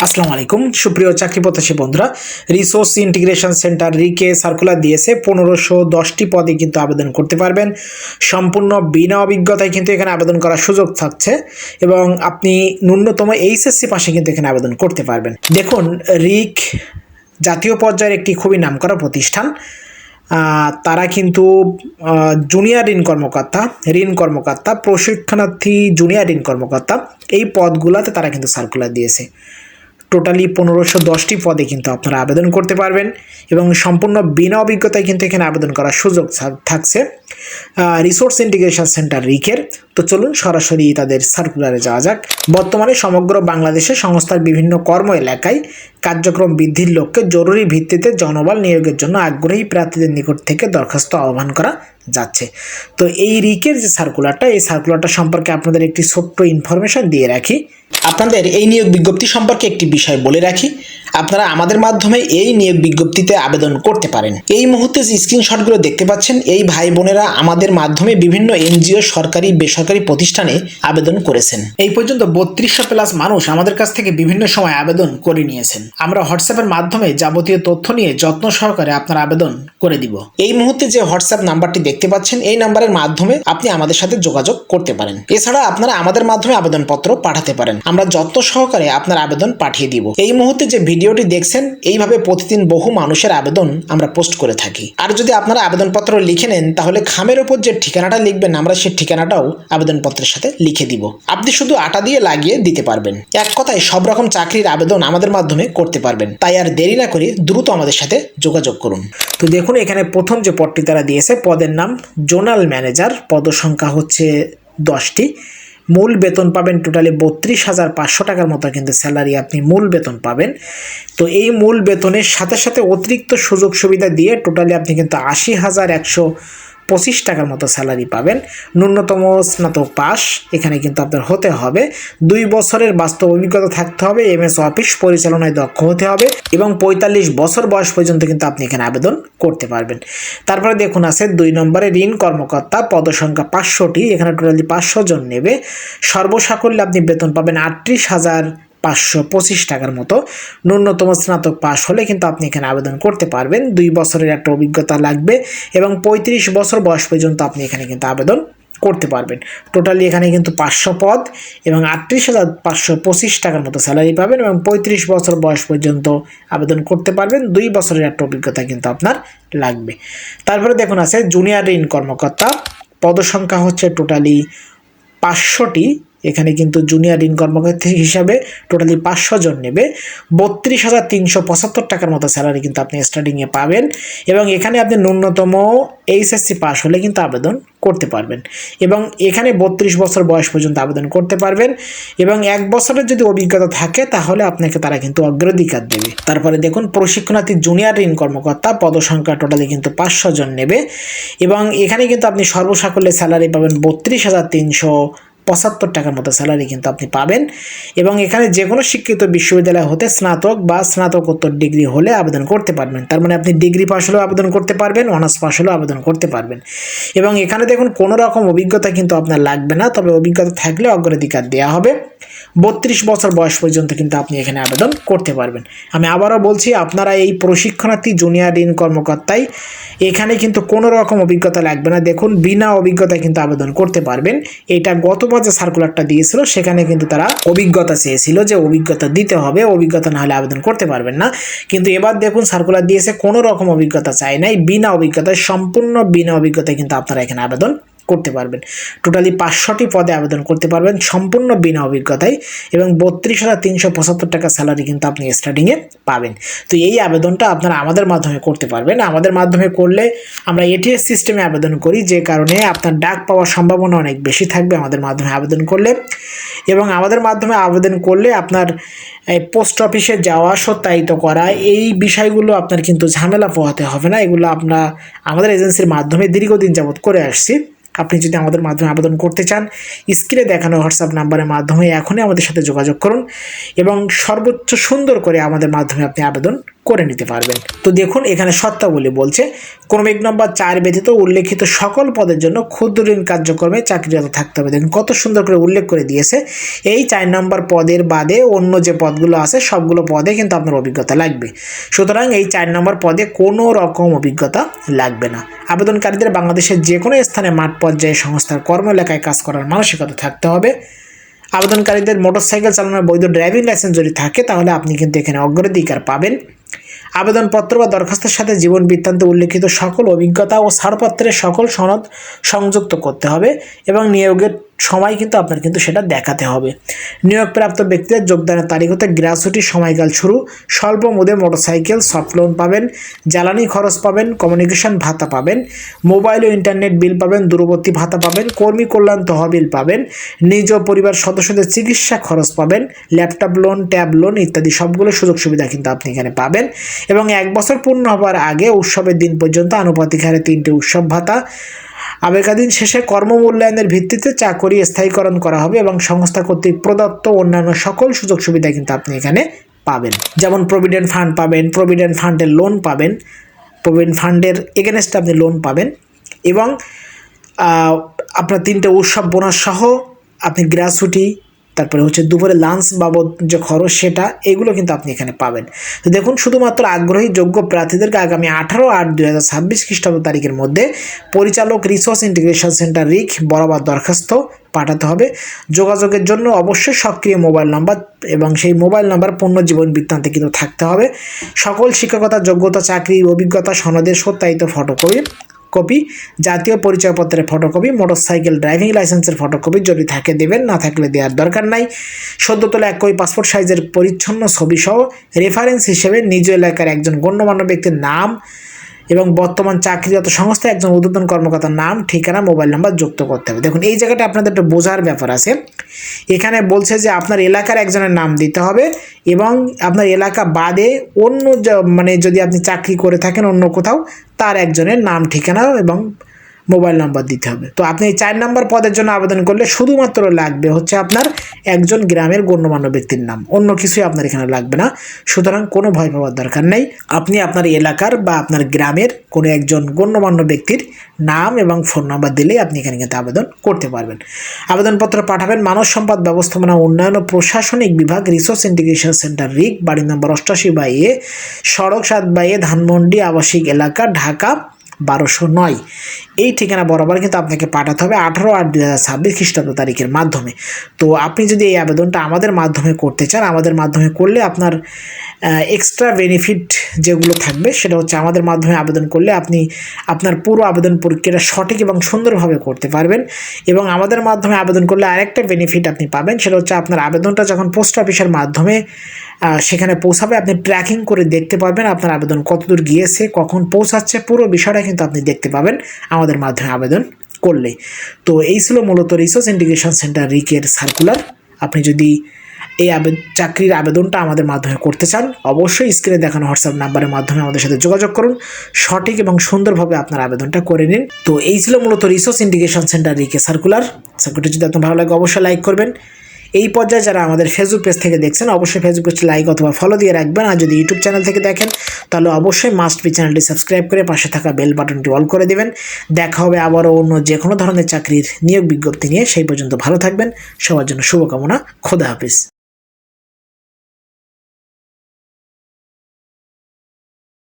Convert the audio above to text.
আসসালামু আলাইকুম সুপ্রিয় চাকরি প্রত্যাশী বন্ধুরা, রিসোর্স ইন্টিগ্রেশন সেন্টার রিকে সার্কুলার দিয়েছে 1510টি পদে কিন্তু আবেদন করতে পারবেন। সম্পূর্ণ বিনা অভিজ্ঞতায় কিন্তু এখানে আবেদন করার সুযোগ থাকছে এবং আপনি ন্যূনতম এইচএসসি পাশে কিন্তু এখানে আবেদন করতে পারবেন। দেখুন, রিক জাতীয় পর্যায়ের একটি খুবই নামকরা প্রতিষ্ঠান। তারা কিন্তু জুনিয়র ঋণ কর্মকর্তা প্রশিক্ষণার্থী জুনিয়র ঋণ কর্মকর্তা এই পদগুলোতে তারা কিন্তু সার্কুলার দিয়েছে। টোটালি 1510টি পদে কিন্তু আপনারা আবেদন করতে পারবেন এবং সম্পূর্ণ বিনা অভিজ্ঞতায় কিন্তু এখানে আবেদন করার সুযোগ থাকছে রিসোর্স ইন্টিগ্রেশন সেন্টার রিকের। তো চলুন সরাসরি তাদের সার্কুলারে যাওয়া যাক। বর্তমানে সমগ্র বাংলাদেশে সংস্থার বিভিন্ন কর্ম এলাকায় কার্যক্রম বৃদ্ধির লক্ষ্যে জরুরি ভিত্তিতে জনবল নিয়োগের জন্য আগ্রহী প্রার্থীদের নিকট থেকে দরখাস্ত আহ্বান করা যাচ্ছে। তো এই রিকের যে সার্কুলারটা সম্পর্কে আপনাদের একটি ছোট্ট ইনফরমেশন দিয়ে রাখি। আপনাদের এই নিয়োগ বিজ্ঞপ্তি সম্পর্কে একটি বিষয় বলে রাখি, আপনারা আমাদের মাধ্যমে এই নিয়োগ বিজ্ঞপ্তিতে আবেদন করতে পারেন। এই মুহূর্তে যে স্ক্রিনশটগুলো দেখতে পাচ্ছেন, এই ভাই বোনেরা আমাদের মাধ্যমে বিভিন্ন এনজিও, সরকারি বেসরকারি প্রতিষ্ঠানে আবেদন করেছেন। এই পর্যন্ত 3200+ মানুষ আমাদের কাছ থেকে বিভিন্ন সময় আবেদন করে নিয়েছেন। আমরা হোয়াটসঅ্যাপের মাধ্যমে যাবতীয় তথ্য নিয়ে যত্ন সহকারে আপনার আবেদন করে দিব। এই মুহূর্তে যে হোয়াটসঅ্যাপ নাম্বারটি দেখতে পাচ্ছেন, এই নাম্বারের মাধ্যমে আপনি আমাদের সাথে যোগাযোগ করতে পারেন। এছাড়া আপনারা আমাদের মাধ্যমে আবেদনপত্র পাঠাতে পারেন, আমরা যত্ন সহকারে আপনার আবেদন পাঠিয়ে দিব। এই মুহূর্তে যে ভিডিওটি দেখছেন, এইভাবে প্রতিদিন বহু মানুষের আবেদন আমরা পোস্ট করে থাকি। আর যদি আপনারা আবেদনপত্র লিখে নেন, তাহলে খামের উপর যে ঠিকানাটা লিখবেন, আমরা সেই ঠিকানাটাও আবেদনপত্রের সাথে লিখে দিব। আপনি শুধু আটা দিয়ে লাগিয়ে দিতে পারবেন। এক কথায় সব রকম চাকরির আবেদন আমাদের মাধ্যমে করতে পারবেন। তাই আর দেরি না করে দ্রুত আমাদের সাথে যোগাযোগ করুন। তো দেখুন, এখানে প্রথম যে পদটি তারা দিয়েছে, পদের নাম জোনাল ম্যানেজার, পদসংখ্যা হচ্ছে 10টি। মূল বেতন পাবেন টোটালি 32,500 টাকার মতো কিন্তু স্যালারি আপনি মূল বেতন পাবেন। তো এই মূল বেতনের সাথে সাথে অতিরিক্ত সুযোগ সুবিধা দিয়ে টোটালি আপনি কিন্তু 80,125 টাকার মতো স্যালারি পাবেন। ন্যূনতম স্নাতক পাস এখানে কিন্তু আপনার হতে হবে। 2 বছরের বাস্তব অভিজ্ঞতা থাকতে হবে, এমএস অফিস পরিচালনায় দক্ষ হতে হবে এবং 45 বছর বয়স পর্যন্ত কিন্তু আপনি এখানে আবেদন করতে পারবেন। তারপরে দেখুন আছে 2 নম্বরে ঋণ কর্মকর্তা, পদসংখ্যা 500টি, এখানে টোটালি 500 জন নেবে। সর্বসাকুল্যে আপনি বেতন পাবেন 38,525 টাকার মতো। ন্যূনতম স্নাতক পাস হলে কিন্তু আপনি এখানে আবেদন করতে পারবেন। 2 বছরের একটা অভিজ্ঞতা লাগবে এবং 35 বছর বয়স পর্যন্ত আপনি এখানে কিন্তু আবেদন করতে পারবেন। টোটালি এখানে কিন্তু 500 পদ এবং 38,525 টাকার মতো স্যালারি পাবেন এবং 35 বছর বয়স পর্যন্ত আবেদন করতে পারবেন। 2 বছরের একটা অভিজ্ঞতা কিন্তু আপনার লাগবে। তারপরে দেখুন আছে জুনিয়র ঋণ কর্মকর্তা, পদসংখ্যা হচ্ছে টোটালি 500টি। এখানে কিন্তু জুনিয়র ঋণ কর্মকর্তা হিসাবে টোটালি 500 জন নেবে। 32,375 টাকার মতো স্যালারি কিন্তু আপনি স্টার্টিংয়ে পাবেন এবং এখানে আপনি ন্যূনতম এইচএসসি পাস হলে কিন্তু আবেদন করতে পারবেন এবং এখানে 32 বছর বয়স পর্যন্ত আবেদন করতে পারবেন এবং 1 বছরের যদি অভিজ্ঞতা থাকে তাহলে আপনাকে তারা কিন্তু অগ্রাধিকার দেবে। তারপরে দেখুন প্রশিক্ষণার্থী জুনিয়র ঋণ কর্মকর্তা, পদসংখ্যা টোটালি কিন্তু 500 জন নেবে এবং এখানে কিন্তু আপনি সর্বসাকুল্যে স্যালারি পাবেন 32,375 টাকার মতো স্যালারি কিন্তু আপনি পাবেন এবং এখানে যে কোনো শিক্ষিত বিশ্ববিদ্যালয় হতে স্নাতক বা স্নাতকোত্তর ডিগ্রি হলে আবেদন করতে পারবেন। তার মানে আপনি ডিগ্রি পাস হলেও আবেদন করতে পারবেন, অনার্স পাস হলেও আবেদন করতে পারবেন এবং এখানে দেখুন কোনো রকম অভিজ্ঞতা কিন্তু আপনার লাগবে না, তবে অভিজ্ঞতা থাকলে অগ্রাধিকার দেওয়া হবে। 32 বছর বয়স পর্যন্ত কিন্তু আপনি এখানে আবেদন করতে পারবেন। আমি আবারও বলছি, আপনারা এই প্রশিক্ষণার্থী জুনিয়র ঋণ কর্মকর্তায় এখানে কিন্তু কোনো রকম অভিজ্ঞতা লাগবে না। দেখুন, বিনা অভিজ্ঞতায় কিন্তু আবেদন করতে পারবেন। এটা গতবার যে সার্কুলারটা দিয়েছিল সেখানে কিন্তু তারা অভিজ্ঞতা চেয়েছিল যে অভিজ্ঞতা দিতে হবে, অভিজ্ঞতা না হলে আবেদন করতে পারবেন না। কিন্তু এবার দেখুন সার্কুলার দিয়েছে কোনো রকম অভিজ্ঞতা চাই নাই, বিনা অভিজ্ঞতায়, সম্পূর্ণ বিনা অভিজ্ঞতায় কিন্তু আপনারা এখানে আবেদন করতে পারবেন। টোটালি 500টি পদে আবেদন করতে পারবেন সম্পূর্ণ বিনা অভিজ্ঞতায় এবং 32,375 টাকা স্যালারি কিন্তু আপনি স্টার্টিংয়ে পাবেন। তো এই আবেদনটা আপনারা আমাদের মাধ্যমে করতে পারবেন। আমাদের মাধ্যমে করলে আমরা এটিএস সিস্টেমে আবেদন করি, যে কারণে আপনার ডাক পাওয়ার সম্ভাবনা অনেক বেশি থাকবে আমাদের মাধ্যমে আবেদন করলে এবং আমাদের মাধ্যমে আবেদন করলে আপনার পোস্ট অফিসে যাওয়া, সত্যায়িত করা, এই বিষয়গুলো আপনার কিন্তু ঝামেলা পোহাতে হবে না। এগুলো আমরা আমাদের এজেন্সির মাধ্যমে দীর্ঘদিন যাবত করে আসছি। আপনি যদি আমাদের মাধ্যমে আবেদন করতে চান, স্ক্রিনে দেখানো হোয়াটসঅ্যাপ নাম্বারের মাধ্যমে এখনই আমাদের সাথে যোগাযোগ করুন এবং সর্বোচ্চ সুন্দর করে আমাদের মাধ্যমে আপনি আবেদন করে নিতে পারবেন। তো দেখুন এখানে শর্তাবলী বলছে ক্রমিক নম্বর 4 ব্যতীত উল্লেখিত সকল পদের জন্য ক্ষুদ্র ঋণ কার্যক্রমে চাকরিরত থাকতে হবে। দেখুন কত সুন্দর করে উল্লেখ করে দিয়েছে। এই 4 নম্বর পদের বাদে অন্য যে পদগুলো আছে সবগুলো পদে কিন্তু আপনার অভিজ্ঞতা লাগবে। সুতরাং এই 4 নম্বর পদে কোনো রকম অভিজ্ঞতা লাগবে না। আবেদনকারীদের বাংলাদেশের যে কোনো স্থানে মাঠ পর্যায়ে সংস্থার কর্ম এলাকায় কাজ করার মানসিকতা থাকতে হবে। আবেদনকারীদের মোটরসাইকেল চালানোর বৈধ ড্রাইভিং লাইসেন্স যদি থাকে তাহলে আপনি কিন্তু এখানে অগ্রাধিকার পাবেন। আবেদনপত্র বা দরখাস্তের সাথে জীবন বৃত্তান্তে উল্লেখিত সকল অভিজ্ঞতা ও ছাড়পত্রের সকল সনদ সংযুক্ত করতে হবে এবং নিয়োগের সময় কিন্তু আপনার কিন্তু সেটা দেখাতে হবে। নিয়োগপ্রাপ্ত ব্যক্তিদের যোগদানের তারিখ হতে গ্র্যাচুইটির সময়কাল শুরু। স্বল্প মেয়াদে মোটরসাইকেল সফট লোন পাবেন, জ্বালানি খরচ পাবেন, কমিউনিকেশন ভাতা পাবেন, মোবাইল ও ইন্টারনেট বিল পাবেন, দূরবর্তী ভাতা পাবেন, কর্মী কল্যাণ তহবিল পাবেন, নিজ পরিবার সদস্যদের চিকিৎসা খরচ পাবেন, ল্যাপটপ লোন, ট্যাব লোন ইত্যাদি সবগুলো সুযোগ সুবিধা কিন্তু আপনি এখানে পাবেন। এবং 1 বছর পূর্ণ হওয়ার আগে উৎসবের দিন পর্যন্ত আনুপাতিক হারে 3টি উৎসব ভাতা। আবেদন শেষে কর্মমূল্যায়নের ভিত্তিতে চাকরি স্থায়ীকরণ করা হবে এবং সংস্থা কর্তৃক প্রদত্ত অন্যান্য সকল সুযোগ সুবিধা কিন্তু আপনি এখানে পাবেন। যেমন প্রভিডেন্ট ফান্ড পাবেন, প্রভিডেন্ট ফান্ডের লোন পাবেন, প্রভিডেন্ট ফান্ডের এগেনস্টে আপনি লোন পাবেন এবং আপনার 3টে উৎসব বোনাস সহ আপনি গ্র্যাচুইটি, তারপরে হচ্ছে দুপুরে লাঞ্চ বাবদ যে খরচ সেটা, এগুলো কিন্তু আপনি এখানে পাবেন। তো দেখুন শুধুমাত্র আগ্রহী যোগ্য প্রার্থীদেরকে আগামী 18/8/2026 খ্রিস্টাব্দ তারিখের মধ্যে পরিচালক রিসোর্স ইন্টিগ্রেশন সেন্টার রিক বরাবর দরখাস্ত পাঠাতে হবে। যোগাযোগের জন্য অবশ্যই সক্রিয় মোবাইল নাম্বার এবং সেই মোবাইল নাম্বার পূর্ণ জীবন বৃত্তান্তে কিন্তু থাকতে হবে। সকল শিক্ষকতা যোগ্যতা, চাকরি, অভিজ্ঞতা সনদের সত্যায়িত ফটোকপি, জাতীয় পরিচয়পত্রের ফটোকপি, মোটরসাইকেল ড্রাইভিং লাইসেন্সের ফটোকপি যদি থাকে দেবেন, না থাকলে দেওয়ার দরকার নাই। সদ্য তোলা 1 কপি পাসপোর্ট সাইজের পরিচ্ছন্ন ছবি সহ রেফারেন্স হিসেবে নিজ এলাকার একজন গণ্যমান্য ব্যক্তির নাম এবং বর্তমান চাকরিরত সংস্থায় একজন ঊর্ধ্বতন কর্মকর্তার নাম, ঠিকানা, মোবাইল নাম্বার যুক্ত করতে হবে। দেখুন এই জায়গাটা আপনাদের একটু বোঝার ব্যাপার আছে। এখানে বলছে যে আপনার এলাকার একজনের নাম দিতে হবে এবং আপনার এলাকা বাদে অন্য মানে যদি আপনি চাকরি করে থাকেন অন্য কোথাও, তার একজনের নাম, ঠিকানা এবং মোবাইল নাম্বার দিতে হবে। তো আপনি এই 4 নম্বর পদের জন্য আবেদন করলে শুধুমাত্র লাগবে হচ্ছে আপনার একজন গ্রামের গণ্যমান্য ব্যক্তির নাম, অন্য কিছুই আপনার এখানে লাগবে না। সুতরাং কোনো ভয় পাওয়ার দরকার নেই। আপনি আপনার এলাকার বা আপনার গ্রামের কোনো একজন গণ্যমান্য ব্যক্তির নাম এবং ফোন নাম্বার দিলেই আপনি এখানে কিন্তু আবেদন করতে পারবেন। আবেদনপত্র পাঠাবেন মানব সম্পদ ব্যবস্থাপনা উন্নয়ন ও প্রশাসনিক বিভাগ, রিসোর্স ইন্টিগ্রেশন সেন্টার রিক, বাড়ি নম্বর 88/A, সড়ক 7/A, ধানমন্ডি আবাসিক এলাকা, ঢাকা 1209। এই ঠিকানা বরাবর কিন্তু আপনাকে পাঠাতে হবে 18/8/2026 খ্রিস্টাব্দ তারিখের মাধ্যমে। তো আপনি যদি এই আবেদনটা আমাদের মাধ্যমে করতে চান, আমাদের মাধ্যমে করলে আপনার এক্সট্রা বেনিফিট যেগুলো থাকবে সেটা হচ্ছে আমাদের মাধ্যমে আবেদন করলে আপনি আপনার পুরো আবেদন প্রক্রিয়াটা সঠিক এবং সুন্দরভাবে করতে পারবেন। এবং আমাদের মাধ্যমে আবেদন করলে আরেকটা বেনিফিট আপনি পাবেন, সেটা হচ্ছে আপনার আবেদনটা যখন পোস্ট অফিসের মাধ্যমে সেখানে পৌঁছাবে আপনি ট্র্যাকিং করে দেখতে পারবেন আপনার আবেদন কতদূর গিয়েছে, কখন পৌঁছাচ্ছে, পুরো বিষয়টা কিন্তু আপনি দেখতে পাবেন আমাদের মাধ্যমে আবেদন করলে। তো এই ছিল মূলত রিসোর্স ইন্টিগ্রেশন সেন্টার রিকের সার্কুলার। আপনি যদি এই চাকরির আবেদনটা আমাদের মাধ্যমে করতে চান অবশ্যই স্ক্রিনে দেখানো হোয়াটসঅ্যাপ নাম্বারের মাধ্যমে আমাদের সাথে যোগাযোগ করুন, সঠিক এবং সুন্দরভাবে আপনার আবেদনটা করে নিন। তো এই ছিল মূলত রিসোর্স ইন্টিগ্রেশন সেন্টার রিকে সার্কুলার। সার্কুলারটি যদি আপনার ভালো লাগে অবশ্যই লাইক করবেন। এই পর্যায়ে যারা আমাদের ফেসবুক পেজ থেকে দেখছেন অবশ্যই ফেসবুক পেজটি লাইক অথবা ফলো দিয়ে রাখবেন। আর যদি ইউটিউব চ্যানেল থেকে দেখেন তাহলে অবশ্যই মাস্ট বি চ্যানেলটি সাবস্ক্রাইব করে পাশে থাকা বেল বাটনটি অল করে দেবেন। দেখা হবে আবারও অন্য যে কোনো ধরনের চাকরির নিয়োগ বিজ্ঞপ্তি নিয়ে। সেই পর্যন্ত ভালো থাকবেন। সবার জন্য শুভকামনা। খোদা হাফিজ।